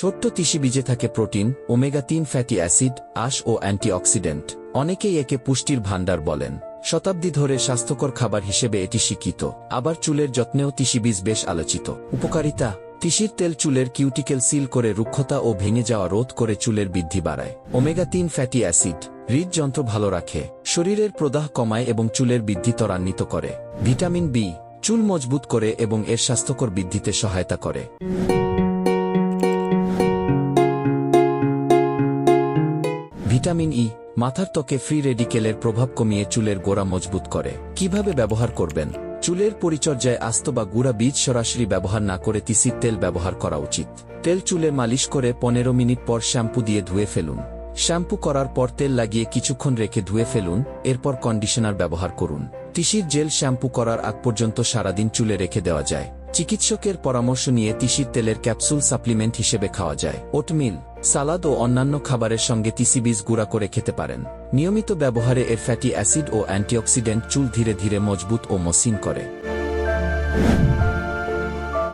ছোট্ট তিসি বীজে থাকে প্রোটিন, ওমেগা-3 ফ্যাটি অ্যাসিড, আঁশ ও অ্যান্টিঅক্সিডেন্ট। অনেকেই একে পুষ্টির ভাণ্ডার বলেন। শতাব্দী ধরে স্বাস্থ্যকর খাবার হিসেবে এটি স্বীকৃত। আবার চুলের যত্নেও তিসি বীজ বেশ আলোচিত। উপকারিতা: তিসির তেল চুলের কিউটিকেল সিল করে রুক্ষতা ও ভেঙে যাওয়া রোধ করে চুলের বৃদ্ধি বাড়ায়। ওমেগা-3 ফ্যাটি অ্যাসিড হৃদযন্ত্র ভালো রাখে, শরীরের প্রদাহ কমায় এবং চুলের বৃদ্ধি ত্বরান্বিত করে। ভিটামিন বি চুল মজবুত করে এবং এর স্বাস্থ্যকর বৃদ্ধিতে সহায়তা করে। ভিটামিন ই মাথার ত্বকে ফ্রি রেডিকেলের প্রভাব কমিয়ে চুলের গোড়া মজবুত করে। কিভাবে ব্যবহার করবেন? চুলের পরিচর্যায় আস্ত বা গুঁড়া বীজ সরাসরি ব্যবহার না করে তিসির তেল ব্যবহার করা উচিত। তেল চুলে মালিশ করে 15 মিনিট পর শ্যাম্পু দিয়ে ধুয়ে ফেলুন। শ্যাম্পু করার পর তেল লাগিয়ে কিছুক্ষণ রেখে ধুয়ে ফেলুন, এরপর কন্ডিশনার ব্যবহার করুন। তিসির জেল শ্যাম্পু করার আগ পর্যন্ত সারাদিন চুলে রেখে দেওয়া যায়। চিকিৎসকের পরামর্শ নিয়ে তিসির তেলের ক্যাপসুল সাপ্লিমেন্ট হিসেবে খাওয়া যায়। ওটমিল, সালাদ ও অন্যান্য খাবারের সঙ্গে তিসি বীজ গুঁড়া করে খেতে পারেন। নিয়মিত ব্যবহারে এর ফ্যাটি অ্যাসিড ও অ্যান্টিঅক্সিডেন্ট চুল ধীরে ধীরে মজবুত ও মসৃণ করে।